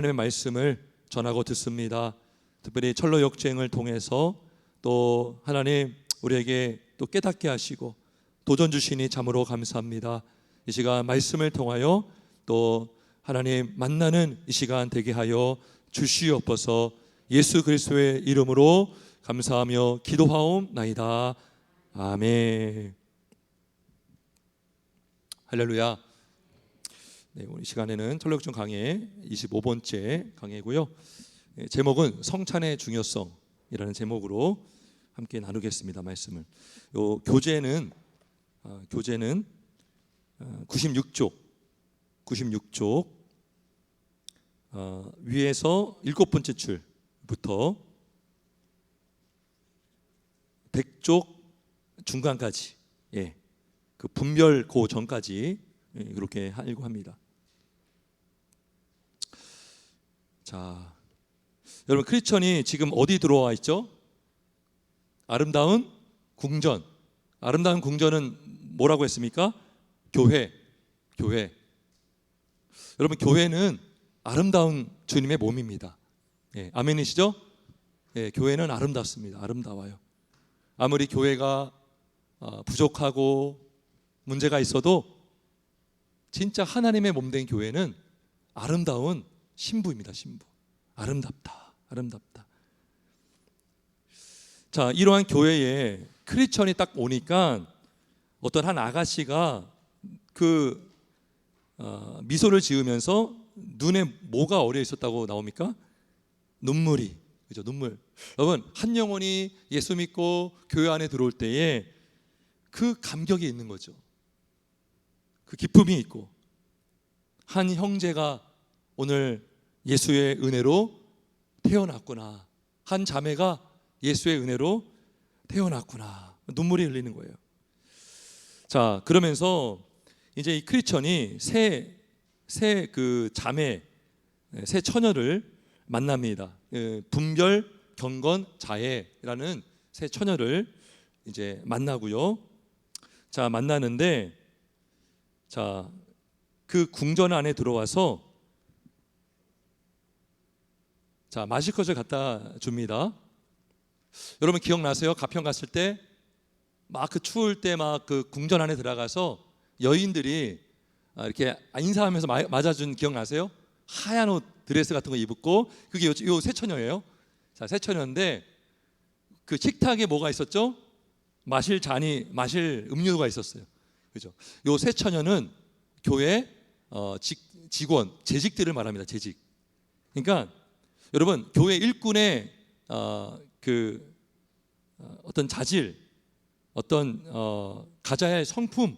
하나님의 말씀을 전하고 듣습니다. 특별히 철로 역주행을 통해서 또 하나님 우리에게 또 깨닫게 하시고 도전 주시니 참으로 감사합니다. 이 시간 말씀을 통하여 또 하나님 만나는 이 시간 되게 하여 주시옵소서. 예수 그리스도의 이름으로 감사하며 기도하옵나이다. 아멘. 할렐루야. 네, 오늘 시간에는 철로역정 강해 25번째 강해고요. 제목은 성찬의 중요성이라는 제목으로 함께 나누겠습니다. 말씀을. 요 교재는 96쪽 위에서 7번째 줄부터 100쪽 중간까지, 그 분별 그 전까지 그렇게 하려고 합니다. 자, 여러분 크리스천이 지금 어디 들어와 있죠? 아름다운 궁전. 아름다운 궁전은 뭐라고 했습니까? 교회. 여러분 교회는 아름다운 주님의 몸입니다. 아멘이시죠? 교회는 아름답습니다. 아름다워요. 아무리 교회가 부족하고 문제가 있어도 진짜 하나님의 몸된 교회는 아름다운 신부입니다. 신부. 아름답다. 자, 이러한 교회에 크리스천이 딱 오니까 어떤 한 아가씨가 미소를 지으면서 눈에 뭐가 어려 있었다고 나옵니까? 눈물이. 그죠? 눈물. 여러분, 한 영혼이 예수 믿고 교회 안에 들어올 때에 그 감격이 있는 거죠. 그 기쁨이 있고, 한 형제가 오늘 예수의 은혜로 태어났구나, 한 자매가 예수의 은혜로 태어났구나, 눈물이 흘리는 거예요. 자, 그러면서 이제 이 크리스천이 새 자매, 새 처녀를 만납니다. 분별 경건 자애라는 새 처녀를 이제 만나고요. 자, 만나는데, 자, 그 궁전 안에 들어와서 자, 마실 것을 갖다 줍니다. 여러분 기억나세요? 가평 갔을 때 막 그 추울 때 막 그 궁전 안에 들어가서 여인들이 이렇게 인사하면서 맞아준 기억나세요? 하얀 옷 드레스 같은 거 입었고, 그게 요 새처녀예요. 자, 새처녀인데 그 식탁에 뭐가 있었죠? 마실 음료가 있었어요. 그죠? 요 새처녀는 교회 직원, 재직들을 말합니다. 재직. 그러니까 여러분 교회 일꾼의 어떤 자질, 어떤 가져야 할 성품,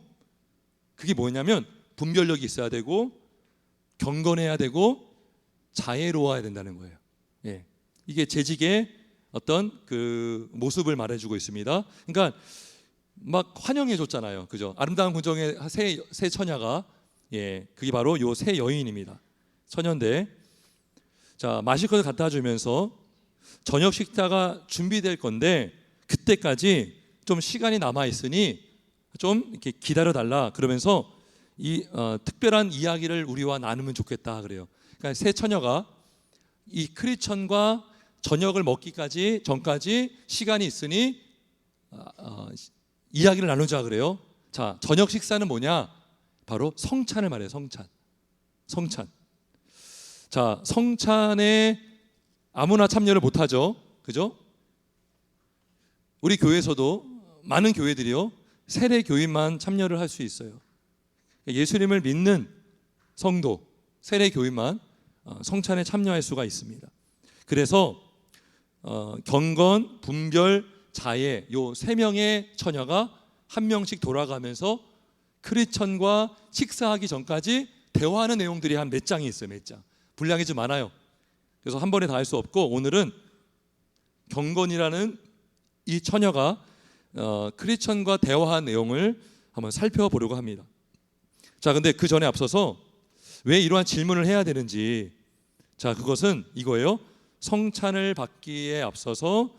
그게 뭐냐면 분별력이 있어야 되고 경건해야 되고 자애로워야 된다는 거예요. 이게 재직의 어떤 그 모습을 말해주고 있습니다. 그러니까 막 환영해 줬잖아요. 그죠? 아름다운 궁정의 새 처녀가, 그게 바로 요 새 여인입니다. 처녀인데, 자, 마실 것을 갖다 주면서 저녁 식사가 준비될 건데 그때까지 좀 시간이 남아 있으니 좀 이렇게 기다려 달라 그러면서 이 특별한 이야기를 우리와 나누면 좋겠다 그래요. 그러니까 새 처녀가 이 크리스천과 저녁을 먹기까지 전까지 시간이 있으니 이야기를 나누자 그래요. 자, 저녁 식사는 뭐냐? 바로 성찬을 말해요. 성찬. 자, 성찬에 아무나 참여를 못하죠. 그죠? 우리 교회에서도 많은 교회들이요, 세례 교인만 참여를 할 수 있어요. 예수님을 믿는 성도, 세례 교인만 성찬에 참여할 수가 있습니다. 그래서 경건, 분별, 자애, 요 세 명의 처녀가 한 명씩 돌아가면서 크리스천과 식사하기 전까지 대화하는 내용들이 한 몇 장이 있어요. 몇 장. 분량이 좀 많아요. 그래서 한 번에 다 할 수 없고, 오늘은 경건이라는 이 처녀가 크리스천과 대화한 내용을 한번 살펴보려고 합니다. 자, 근데 그 전에 앞서서 왜 이러한 질문을 해야 되는지, 자, 그것은 이거예요. 성찬을 받기에 앞서서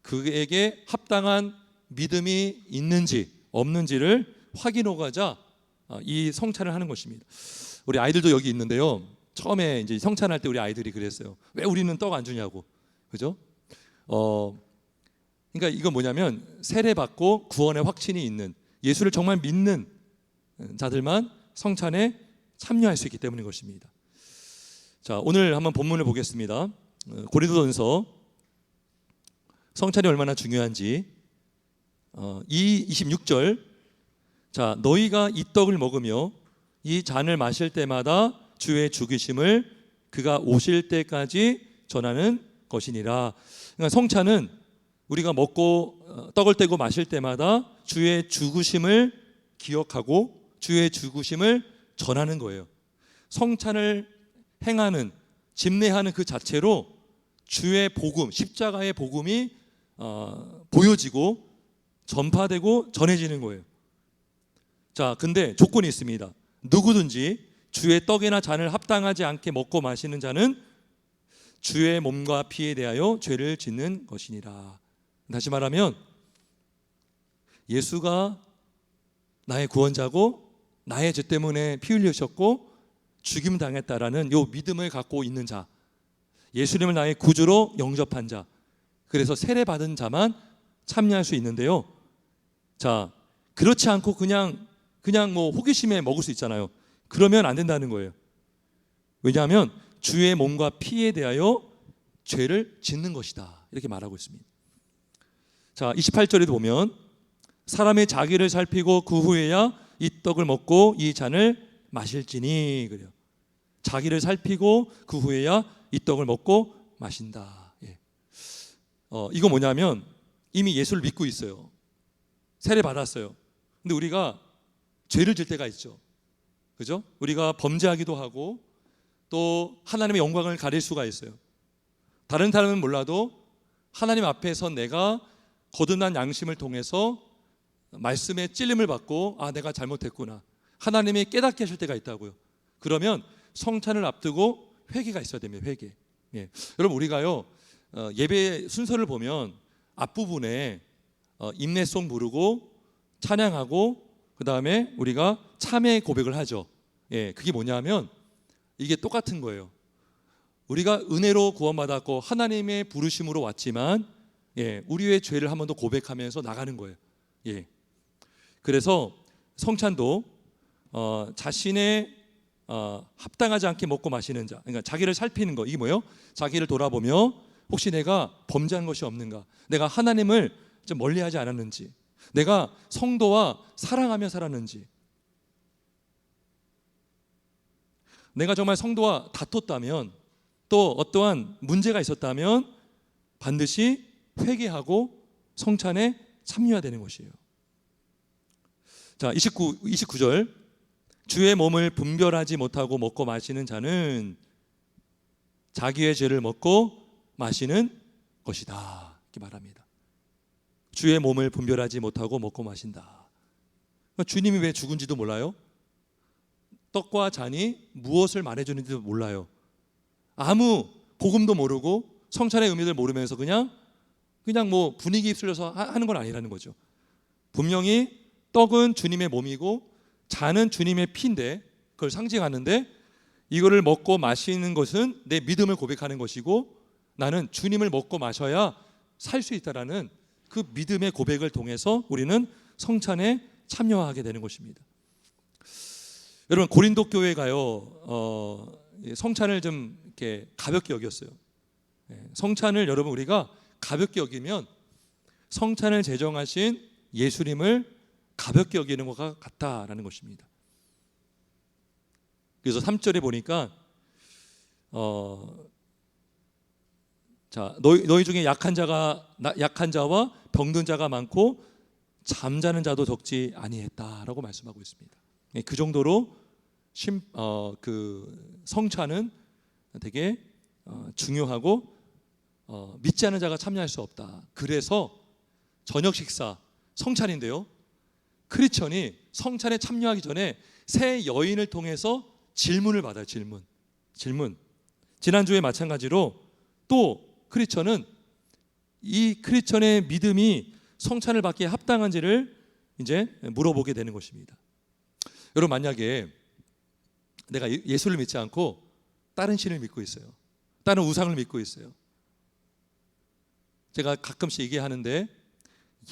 그에게 합당한 믿음이 있는지 없는지를 확인하고자 이 성찬을 하는 것입니다. 우리 아이들도 여기 있는데요, 처음에 이제 성찬할 때 우리 아이들이 그랬어요. 왜 우리는 떡 안 주냐고, 그죠? 그러니까 이건 뭐냐면 세례 받고 구원의 확신이 있는, 예수를 정말 믿는 자들만 성찬에 참여할 수 있기 때문인 것입니다. 자, 오늘 한번 본문을 보겠습니다. 고린도전서 성찬이 얼마나 중요한지 26절. 자, 너희가 이 떡을 먹으며 이 잔을 마실 때마다 주의 죽으심을 그가 오실 때까지 전하는 것이니라. 그러니까 성찬은 우리가 먹고 떡을 떼고 마실 때마다 주의 죽으심을 기억하고 주의 죽으심을 전하는 거예요. 성찬을 행하는, 집례하는 그 자체로 주의 복음, 십자가의 복음이 보여지고 전파되고 전해지는 거예요. 자, 근데 조건이 있습니다. 누구든지 주의 떡이나 잔을 합당하지 않게 먹고 마시는 자는 주의 몸과 피에 대하여 죄를 짓는 것이니라. 다시 말하면 예수가 나의 구원자고 나의 죄 때문에 피 흘리셨고 죽임 당했다라는 요 믿음을 갖고 있는 자, 예수님을 나의 구주로 영접한 자, 그래서 세례 받은 자만 참여할 수 있는데요. 자, 그렇지 않고 그냥 뭐 호기심에 먹을 수 있잖아요. 그러면 안 된다는 거예요. 왜냐하면 주의 몸과 피에 대하여 죄를 짓는 것이다, 이렇게 말하고 있습니다. 자, 28절에도 보면 사람이 자기를 살피고 그 후에야 이 떡을 먹고 이 잔을 마실지니, 그래요. 자기를 살피고 그 후에야 이 떡을 먹고 마신다. 예. 이거 뭐냐면 이미 예수를 믿고 있어요. 세례 받았어요. 근데 우리가 죄를 질 때가 있죠. 그죠? 우리가 범죄하기도 하고 또 하나님의 영광을 가릴 수가 있어요. 다른 사람은 몰라도 하나님 앞에서 내가 거듭난 양심을 통해서 말씀에 찔림을 받고 내가 잘못했구나, 하나님이 깨닫게 하실 때가 있다고요. 그러면 성찬을 앞두고 회개가 있어야 됩니다. 회개. 예. 여러분, 우리가요 예배 순서를 보면 앞부분에 인내송 부르고 찬양하고 그 다음에 우리가 참회 고백을 하죠. 예, 그게 뭐냐면 이게 똑같은 거예요. 우리가 은혜로 구원받았고 하나님의 부르심으로 왔지만 우리의 죄를 한 번 더 고백하면서 나가는 거예요. 예. 그래서 성찬도 자신의 합당하지 않게 먹고 마시는 자, 그러니까 자기를 살피는 거, 이게 뭐예요? 자기를 돌아보며 혹시 내가 범죄한 것이 없는가, 내가 하나님을 좀 멀리하지 않았는지, 내가 성도와 사랑하며 살았는지, 내가 정말 성도와 다퉜다면, 또 어떠한 문제가 있었다면 반드시 회개하고 성찬에 참여해야 되는 것이에요. 자, 29절. 주의 몸을 분별하지 못하고 먹고 마시는 자는 자기의 죄를 먹고 마시는 것이다, 이렇게 말합니다. 주의 몸을 분별하지 못하고 먹고 마신다. 주님이 왜 죽은지도 몰라요. 떡과 잔이 무엇을 말해주는지도 몰라요. 아무 복음도 모르고 성찬의 의미를 모르면서 그냥 뭐 분위기 휩쓸려서 하는 건 아니라는 거죠. 분명히 떡은 주님의 몸이고 잔은 주님의 피인데, 그걸 상징하는데, 이거를 먹고 마시는 것은 내 믿음을 고백하는 것이고 나는 주님을 먹고 마셔야 살 수 있다라는 그 믿음의 고백을 통해서 우리는 성찬에 참여하게 되는 것입니다. 여러분, 고린도 교회가요 성찬을 좀 이렇게 가볍게 여겼어요. 성찬을 여러분 우리가 가볍게 여기면 성찬을 제정하신 예수님을 가볍게 여기는 것과 같다라는 것입니다. 그래서 3절에 보니까 자, 너희 중에 약한 자와 병든 자가 많고 잠자는 자도 적지 아니했다라고 말씀하고 있습니다. 그 정도로 그 성찬은 되게 중요하고 믿지 않는 자가 참여할 수 없다. 그래서 저녁 식사 성찬인데요, 크리스천이 성찬에 참여하기 전에 새 여인을 통해서 질문을 받아요. 질문. 지난주에 마찬가지로 또 크리스천은 이 크리스천의 믿음이 성찬을 받기에 합당한지를 이제 물어보게 되는 것입니다. 여러분, 만약에 내가 예수를 믿지 않고 다른 신을 믿고 있어요. 다른 우상을 믿고 있어요. 제가 가끔씩 얘기하는데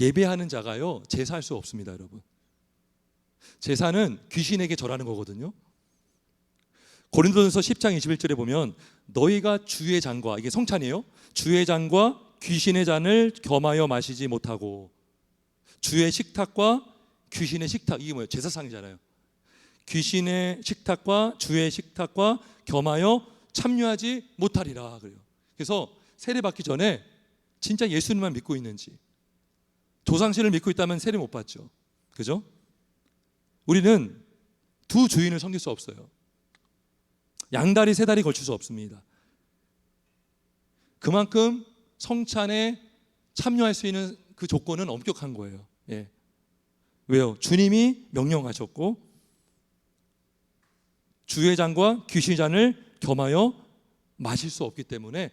예배하는 자가요 제사할 수 없습니다, 여러분. 제사는 귀신에게 절하는 거거든요. 고린도전서 10장 21절에 보면 너희가 주의 잔과, 이게 성찬이에요. 주의 잔과 귀신의 잔을 겸하여 마시지 못하고, 주의 식탁과 귀신의 식탁, 이게 뭐예요? 제사상이잖아요. 귀신의 식탁과 주의 식탁과 겸하여 참여하지 못하리라 그래요. 그래서 세례 받기 전에 진짜 예수님만 믿고 있는지, 조상신을 믿고 있다면 세례 못 받죠. 그죠? 우리는 두 주인을 섬길 수 없어요. 양다리 세 다리 걸칠 수 없습니다. 그만큼 성찬에 참여할 수 있는 그 조건은 엄격한 거예요. 예. 왜요? 주님이 명령하셨고 주의 잔과 귀신의 잔을 겸하여 마실 수 없기 때문에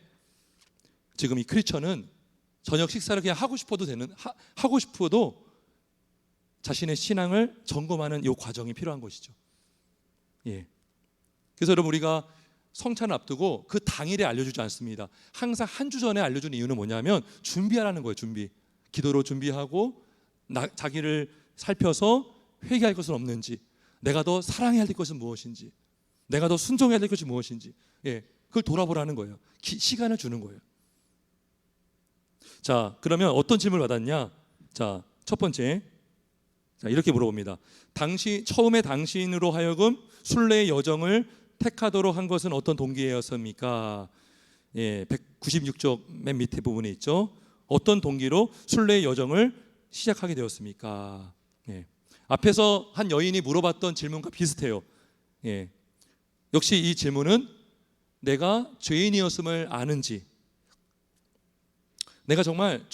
지금 이 크리스천은 저녁 식사를 그냥 하고 싶어도 자신의 신앙을 점검하는 이 과정이 필요한 것이죠. 예. 그래서 여러분, 우리가 성찬을 앞두고 그 당일에 알려주지 않습니다. 항상 한 주 전에 알려주는 이유는 뭐냐면 준비하라는 거예요. 기도로 준비하고 자기를 살펴서 회개할 것은 없는지, 내가 더 사랑해야 될 것은 무엇인지, 내가 더 순종해야 될 것이 무엇인지, 예, 그걸 돌아보라는 거예요. 시간을 주는 거예요. 자, 그러면 어떤 질문을 받았냐? 자, 첫 번째, 자, 이렇게 물어봅니다. 처음에 당신으로 하여금 순례의 여정을 택하도록 한 것은 어떤 동기였습니까? 예, 196쪽 맨 밑에 부분에 있죠. 어떤 동기로 순례의 여정을 시작하게 되었습니까? 예. 앞에서 한 여인이 물어봤던 질문과 비슷해요. 예. 역시 이 질문은 내가 죄인이었음을 아는지, 내가 정말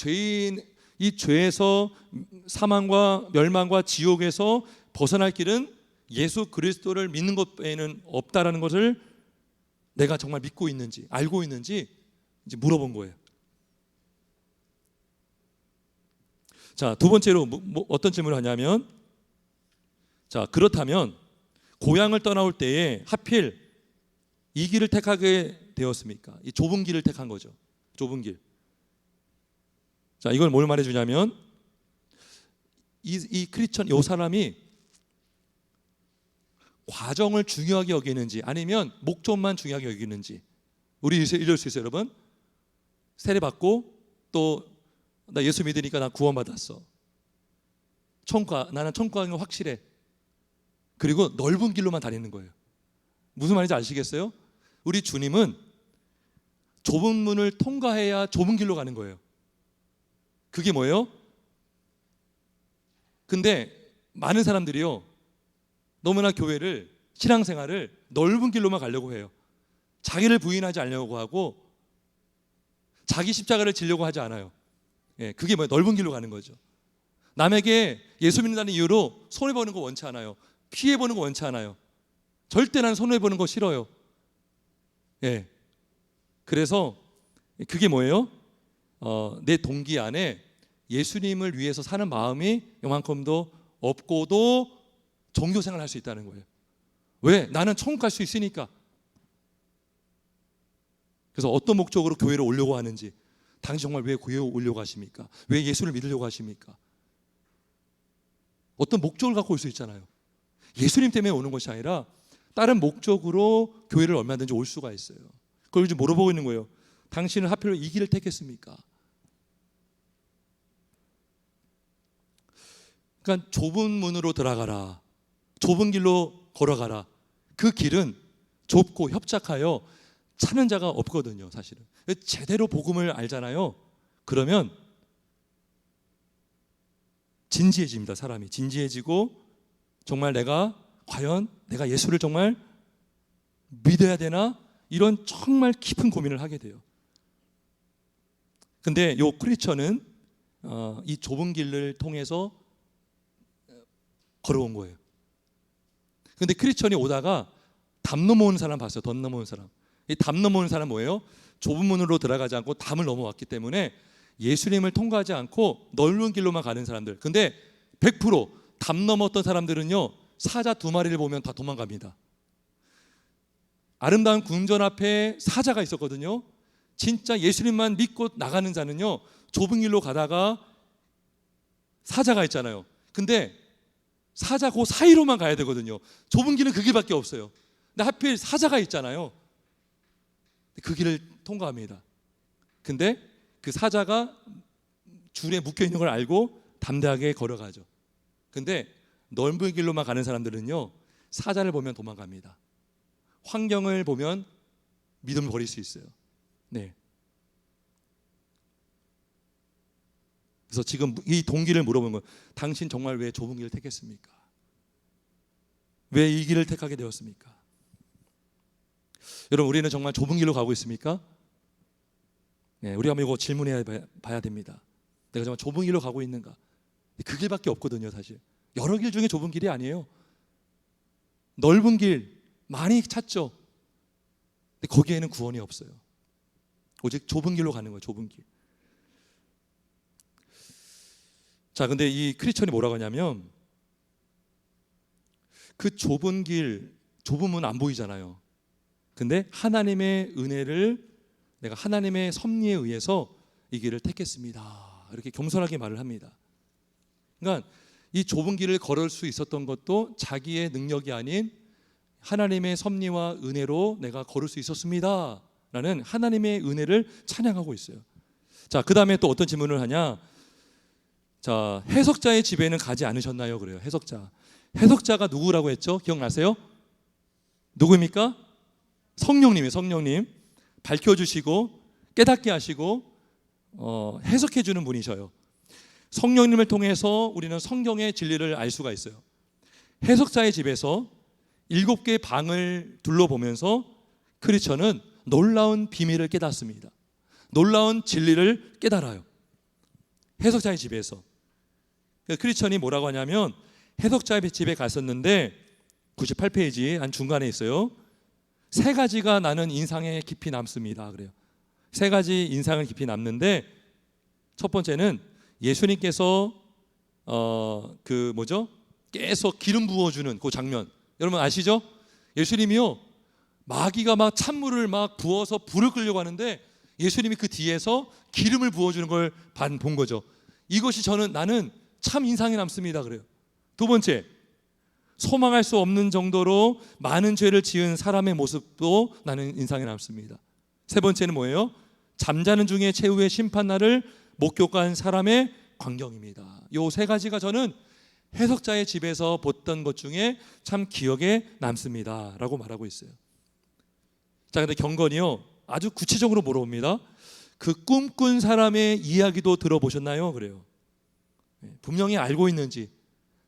이 죄에서 사망과 멸망과 지옥에서 벗어날 길은 예수 그리스도를 믿는 것 외에는 없다라는 것을 내가 정말 믿고 있는지, 알고 있는지 이제 물어본 거예요. 자, 두 번째로 어떤 질문을 하냐면, 자, 그렇다면 고향을 떠나올 때에 하필 이 길을 택하게 되었습니까? 이 좁은 길을 택한 거죠. 좁은 길. 자, 이걸 뭘 말해주냐면 이 크리스천, 이 사람이 과정을 중요하게 여기는지 아니면 목적만 중요하게 여기는지. 우리 이럴 수 있어요, 여러분. 세례 받고 또 나 예수 믿으니까 나 구원받았어. 나는 천국 가는 거 확실해. 그리고 넓은 길로만 다니는 거예요. 무슨 말인지 아시겠어요? 우리 주님은 좁은 문을 통과해야 좁은 길로 가는 거예요. 그게 뭐예요? 근데 많은 사람들이요, 너무나 교회를, 신앙생활을 넓은 길로만 가려고 해요. 자기를 부인하지 않으려고 하고 자기 십자가를 지려고 하지 않아요. 예, 그게 뭐예요? 넓은 길로 가는 거죠. 남에게 예수 믿는다는 이유로 손해보는 거 원치 않아요. 피해보는 거 원치 않아요. 절대 나는 손해보는 거 싫어요. 예. 그래서 그게 뭐예요? 내 동기 안에 예수님을 위해서 사는 마음이 요만큼도 없고도 종교생활을 할 수 있다는 거예요. 왜? 나는 천국 갈 수 있으니까. 그래서 어떤 목적으로 교회를 오려고 하는지, 당신 정말 왜 교회에 오려고 하십니까? 왜 예수를 믿으려고 하십니까? 어떤 목적을 갖고 올 수 있잖아요. 예수님 때문에 오는 것이 아니라 다른 목적으로 교회를 얼마든지 올 수가 있어요. 그걸 요즘 물어보고 있는 거예요. 당신은 하필 이 길을 택했습니까? 그러니까 좁은 문으로 들어가라, 좁은 길로 걸어가라. 그 길은 좁고 협착하여 찾는 자가 없거든요, 사실은. 제대로 복음을 알잖아요. 그러면 진지해집니다. 사람이 진지해지고, 정말 과연 내가 예수를 정말 믿어야 되나? 이런 정말 깊은 고민을 하게 돼요. 근데 요 크리스천은 이 좁은 길을 통해서 걸어온 거예요. 근데 크리스천이 오다가 담 넘어오는 사람 봤어요. 덧 넘어오는 사람. 이 담 넘어오는 사람 뭐예요? 좁은 문으로 들어가지 않고 담을 넘어왔기 때문에 예수님을 통과하지 않고 넓은 길로만 가는 사람들. 근데 100% 담 넘었던 사람들은요, 사자 2마리를 보면 다 도망갑니다. 아름다운 궁전 앞에 사자가 있었거든요. 진짜 예수님만 믿고 나가는 자는요, 좁은 길로 가다가 사자가 있잖아요. 근데 사자 그 사이로만 가야 되거든요. 좁은 길은 그 길밖에 없어요. 근데 하필 사자가 있잖아요. 그 길을 통과합니다. 근데 그 사자가 줄에 묶여 있는 걸 알고 담대하게 걸어가죠. 근데 넓은 길로만 가는 사람들은요, 사자를 보면 도망갑니다. 환경을 보면 믿음을 버릴 수 있어요. 네. 그래서 지금 이 동기를 물어보는 거예요. 당신 정말 왜 좁은 길을 택했습니까? 왜 이 길을 택하게 되었습니까? 여러분, 우리는 정말 좁은 길로 가고 있습니까? 네, 우리가 이거 질문해 봐야 됩니다. 내가 정말 좁은 길로 가고 있는가? 그 길밖에 없거든요, 사실. 여러 길 중에 좁은 길이 아니에요. 넓은 길 많이 찾죠. 근데 거기에는 구원이 없어요. 오직 좁은 길로 가는 거예요, 좁은 길. 자, 근데 이 크리스천이 뭐라고 하냐면, 그 좁은 길, 좁은 문 안 보이잖아요. 근데 하나님의 은혜를, 내가 하나님의 섭리에 의해서 이 길을 택했습니다, 이렇게 겸손하게 말을 합니다. 그러니까 이 좁은 길을 걸을 수 있었던 것도 자기의 능력이 아닌 하나님의 섭리와 은혜로 내가 걸을 수 있었습니다 라는 하나님의 은혜를 찬양하고 있어요. 자, 그 다음에 또 어떤 질문을 하냐. 자, 해석자의 집에는 가지 않으셨나요? 그래요. 해석자가 누구라고 했죠? 기억나세요? 누구입니까? 성령님이에요. 성령님 밝혀주시고 깨닫게 하시고 해석해 주는 분이셔요. 성령님을 통해서 우리는 성경의 진리를 알 수가 있어요. 해석자의 집에서 7개의 방을 둘러보면서 크리스천은 놀라운 비밀을 깨닫습니다. 놀라운 진리를 깨달아요. 해석자의 집에서. 크리스천이 뭐라고 하냐면, 해석자의 집에 갔었는데 98페이지 한 중간에 있어요. 3가지가 나는 인상에 깊이 남습니다. 그래요. 3가지 인상을 깊이 남는데, 첫 번째는 예수님께서 계속 기름 부어주는 그 장면, 여러분 아시죠? 예수님이요, 마귀가 막 찬물을 막 부어서 불을 끌려고 하는데 예수님이 그 뒤에서 기름을 부어주는 걸 본 거죠. 이것이 나는 참 인상이 남습니다. 그래요. 두 번째, 소망할 수 없는 정도로 많은 죄를 지은 사람의 모습도 나는 인상이 남습니다. 세 번째는 뭐예요? 잠자는 중에 최후의 심판날을 목격한 사람의 광경입니다. 이 3가지가 저는 해석자의 집에서 봤던 것 중에 참 기억에 남습니다 라고 말하고 있어요. 자, 근데 경건이요, 아주 구체적으로 물어봅니다. 그 꿈꾼 사람의 이야기도 들어보셨나요? 그래요. 분명히 알고 있는지,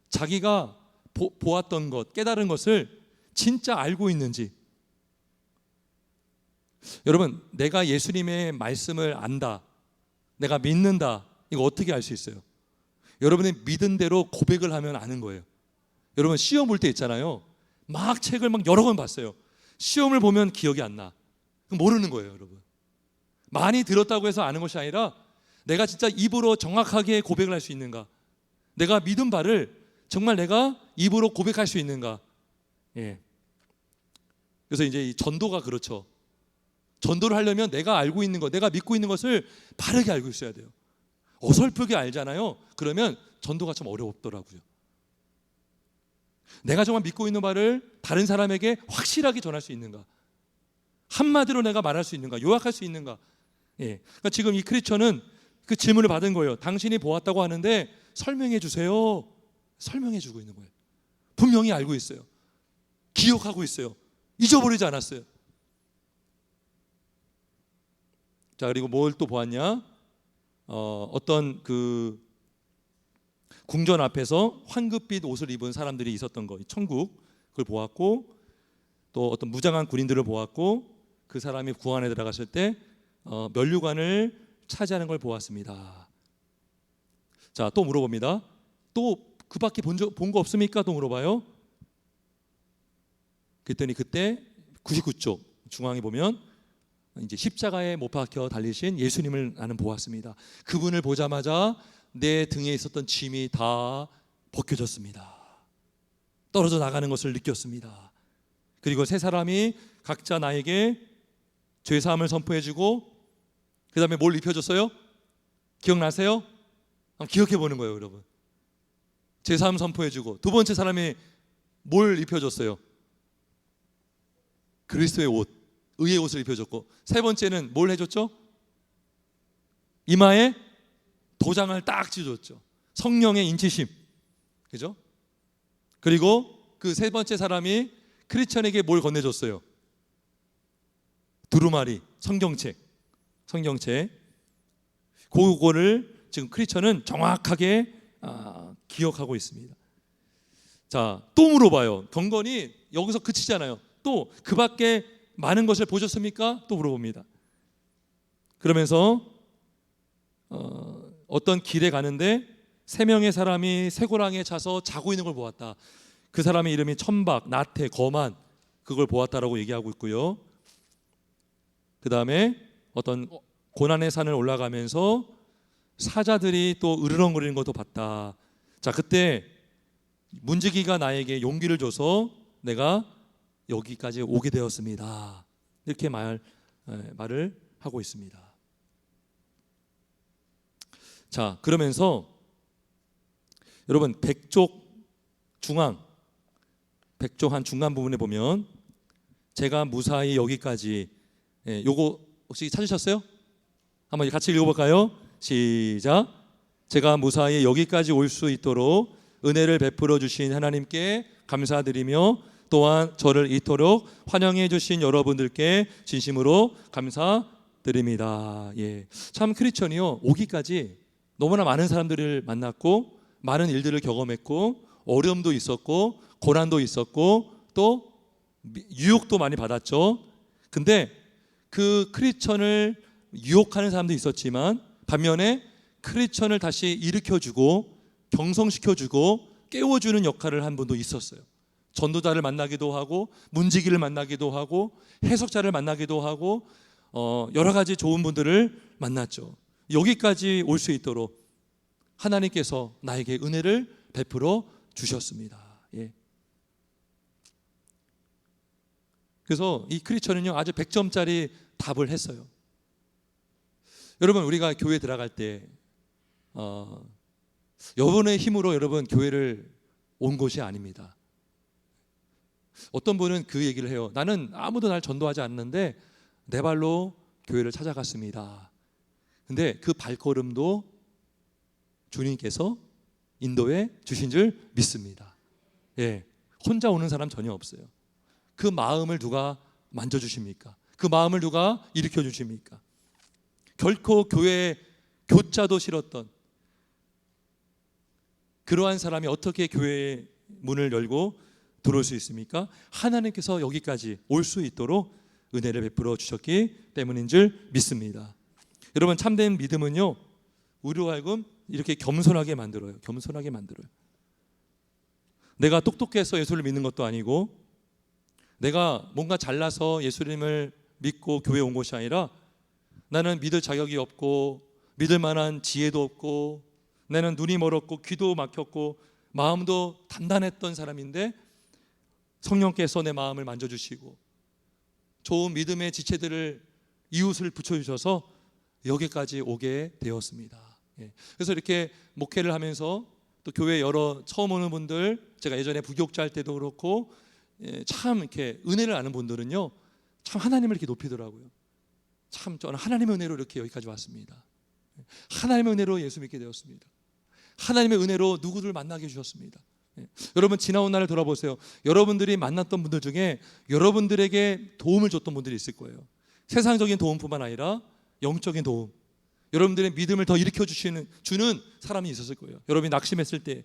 자기가 보았던 것, 깨달은 것을 진짜 알고 있는지. 여러분, 내가 예수님의 말씀을 안다, 내가 믿는다, 이거 어떻게 알 수 있어요? 여러분이 믿은 대로 고백을 하면 아는 거예요. 여러분, 시험 볼 때 있잖아요, 막 책을 막 여러 번 봤어요. 시험을 보면 기억이 안 나. 모르는 거예요. 여러분, 많이 들었다고 해서 아는 것이 아니라 내가 진짜 입으로 정확하게 고백을 할 수 있는가, 내가 믿은 바를 정말 내가 입으로 고백할 수 있는가. 예. 그래서 이제 이 전도가 그렇죠. 전도를 하려면 내가 알고 있는 것, 내가 믿고 있는 것을 바르게 알고 있어야 돼요. 어설프게 알잖아요. 그러면 전도가 좀 어렵더라고요. 내가 정말 믿고 있는 바를 다른 사람에게 확실하게 전할 수 있는가, 한마디로 내가 말할 수 있는가, 요약할 수 있는가. 예. 그러니까 지금 이 크리스천은 그 질문을 받은 거예요. 당신이 보았다고 하는데 설명해 주세요. 설명해 주고 있는 거예요. 분명히 알고 있어요. 기억하고 있어요. 잊어버리지 않았어요. 자, 그리고 뭘 또 보았냐? 어떤 그 궁전 앞에서 황급빛 옷을 입은 사람들이 있었던 거, 천국, 그걸 보았고, 또 어떤 무장한 군인들을 보았고, 그 사람이 궁 안에 들어갔을 때 면류관을 차지하는 걸 보았습니다. 자, 또 물어봅니다. 또 그 밖에 본 거 없습니까? 또 물어봐요. 그랬더니 그때 99쪽 중앙에 보면 이제 십자가에 못 박혀 달리신 예수님을 나는 보았습니다. 그분을 보자마자 내 등에 있었던 짐이 다 벗겨졌습니다. 떨어져 나가는 것을 느꼈습니다. 그리고 3 사람이 각자 나에게 죄사함을 선포해주고 그 다음에 뭘 입혀줬어요? 기억나세요? 한번 기억해 보는 거예요, 여러분. 죄사함 선포해주고, 두 번째 사람이 뭘 입혀줬어요? 그리스도의 옷, 의의 옷을 입혀줬고, 세 번째는 뭘 해줬죠? 이마에 도장을 딱 찍어줬죠. 성령의 인치심, 그죠? 그리고 그 세 번째 사람이 크리스천에게 뭘 건네줬어요? 두루마리, 성경책. 그거를 지금 크리스천은 정확하게 기억하고 있습니다. 자, 또 물어봐요. 경건이 여기서 그치잖아요. 또 그 밖에 많은 것을 보셨습니까? 또 물어봅니다. 그러면서 어떤 길에 가는데 3명의 사람이 쇠고랑에 차서 자고 있는 걸 보았다. 그 사람의 이름이 천박, 나태, 거만, 그걸 보았다라고 얘기하고 있고요. 그 다음에 어떤 고난의 산을 올라가면서 사자들이 또 으르렁거리는 것도 봤다. 자, 그때 문지기가 나에게 용기를 줘서 내가 여기까지 오게 되었습니다. 이렇게 말을 하고 있습니다. 자, 그러면서 여러분 백족 한 중간 부분에 보면 제가 무사히 여기까지, 요거 혹시 찾으셨어요? 한번 같이 읽어볼까요? 시작. 제가 무사히 여기까지 올 수 있도록 은혜를 베풀어 주신 하나님께 감사드리며 또한 저를 이토록 환영해 주신 여러분들께 진심으로 감사드립니다. 예, 참 크리스천이요, 오기까지 너무나 많은 사람들을 만났고 많은 일들을 경험했고 어려움도 있었고 고난도 있었고 또 유혹도 많이 받았죠. 근데 그 크리스천을 유혹하는 사람도 있었지만 반면에 크리스천을 다시 일으켜주고 경성시켜주고 깨워주는 역할을 한 분도 있었어요. 전도자를 만나기도 하고 문지기를 만나기도 하고 해석자를 만나기도 하고 여러 가지 좋은 분들을 만났죠. 여기까지 올 수 있도록 하나님께서 나에게 은혜를 베풀어 주셨습니다. 예. 그래서 이 크리스천은요 아주 100점짜리 답을 했어요. 여러분, 우리가 교회 들어갈 때 여러분의 힘으로 여러분 교회를 온 것이 아닙니다. 어떤 분은 그 얘기를 해요. 나는 아무도 날 전도하지 않는데 내 발로 교회를 찾아갔습니다. 근데 그 발걸음도 주님께서 인도해 주신 줄 믿습니다. 예, 혼자 오는 사람 전혀 없어요. 그 마음을 누가 만져주십니까? 그 마음을 누가 일으켜 주십니까? 결코 교회에 교자도 싫었던 그러한 사람이 어떻게 교회의 문을 열고 들어올 수 있습니까? 하나님께서 여기까지 올 수 있도록 은혜를 베풀어 주셨기 때문인 줄 믿습니다. 여러분, 참된 믿음은요 우리로 하여금 이렇게 겸손하게 만들어요. 내가 똑똑해서 예수를 믿는 것도 아니고 내가 뭔가 잘나서 예수님을 믿고 교회에 온 것이 아니라 나는 믿을 자격이 없고 믿을 만한 지혜도 없고 나는 눈이 멀었고 귀도 막혔고 마음도 단단했던 사람인데 성령께서 내 마음을 만져주시고 좋은 믿음의 지체들을 이웃을 붙여주셔서 여기까지 오게 되었습니다. 예. 그래서 이렇게 목회를 하면서 또 교회 여러 처음 오는 분들, 제가 예전에 부교육자 할 때도 그렇고 참 이렇게 은혜를 아는 분들은요 참 하나님을 이렇게 높이더라고요. 참 저는 하나님의 은혜로 이렇게 여기까지 왔습니다. 하나님의 은혜로 예수 믿게 되었습니다. 하나님의 은혜로 누구들 만나게 해주셨습니다. 여러분, 지나온 날을 돌아보세요. 여러분들이 만났던 분들 중에 여러분들에게 도움을 줬던 분들이 있을 거예요. 세상적인 도움뿐만 아니라 영적인 도움, 여러분들의 믿음을 더 일으켜 주는 사람이 있었을 거예요. 여러분이 낙심했을 때,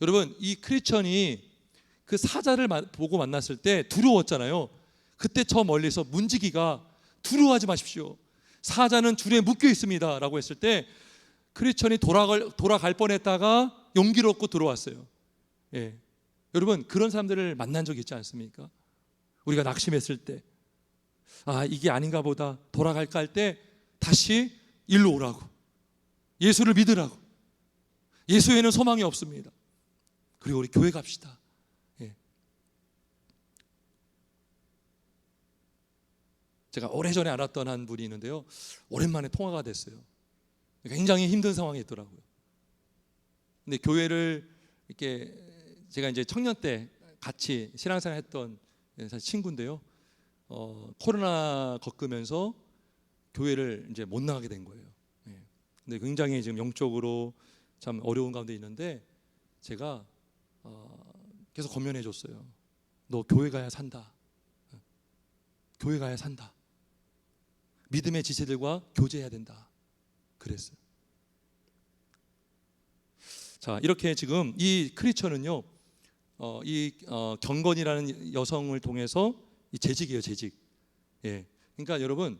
여러분 이 크리스천이 그 사자를 보고 만났을 때 두려웠잖아요. 그때 저 멀리서 문지기가 두려워하지 마십시오, 사자는 줄에 묶여 있습니다 라고 했을 때 크리스천이 돌아갈 뻔했다가 용기를 얻고 들어왔어요. 예. 여러분, 그런 사람들을 만난 적이 있지 않습니까? 우리가 낙심했을 때, 이게 아닌가 보다, 돌아갈까 할 때 다시 일로 오라고, 예수를 믿으라고, 예수에는 소망이 없습니다. 그리고 우리 교회 갑시다. 예. 제가 오래전에 알았던 한 분이 있는데요, 오랜만에 통화가 됐어요. 굉장히 힘든 상황에 있더라고요. 근데 교회를 이렇게, 제가 이제 청년 때 같이 신앙생활 했던 친구인데요, 코로나 겪으면서 교회를 이제 못 나가게 된 거예요. 근데 굉장히 지금 영적으로 참 어려운 가운데 있는데, 제가 계속 권면해 줬어요. 너 교회 가야 산다. 교회 가야 산다. 믿음의 지체들과 교제해야 된다. 그랬어요. 자, 이렇게 지금 이 크리처는요, 경건이라는 여성을 통해서 이 재직이에요, 재직. 예. 그러니까 여러분,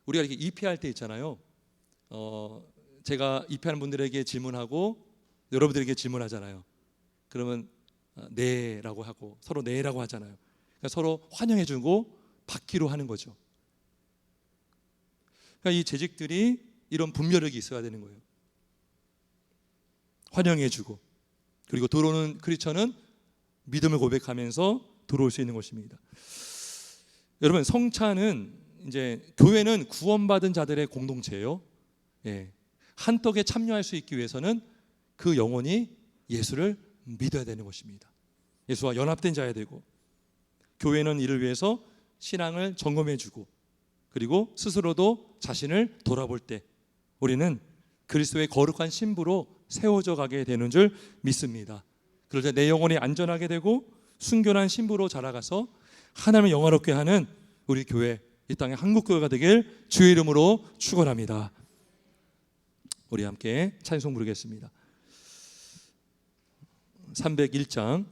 우리가 이렇게 입회할 때 있잖아요. 제가 입회하는 분들에게 질문하고 여러분들에게 질문하잖아요. 그러면 네라고 하고 서로 네라고 하잖아요. 그러니까 서로 환영해주고 받기로 하는 거죠. 그러니까 이 재직들이 이런 분별력이 있어야 되는 거예요. 환영해주고, 그리고 들어오는 크리스천은 믿음을 고백하면서 들어올 수 있는 것입니다. 여러분, 성찬은 이제 교회는 구원받은 자들의 공동체예요. 예. 한떡에 참여할 수 있기 위해서는 그 영혼이 예수를 믿어야 되는 것입니다. 예수와 연합된 자야 되고, 교회는 이를 위해서 신앙을 점검해주고, 그리고 스스로도 자신을 돌아볼 때 우리는 그리스도의 거룩한 신부로 세워져 가게 되는 줄 믿습니다. 그럴 때 내 영혼이 안전하게 되고 순결한 신부로 자라가서 하나님을 영화롭게 하는 우리 교회, 이 땅의 한국교회가 되길 주의 이름으로 축원합니다. 우리 함께 찬송 부르겠습니다. 301장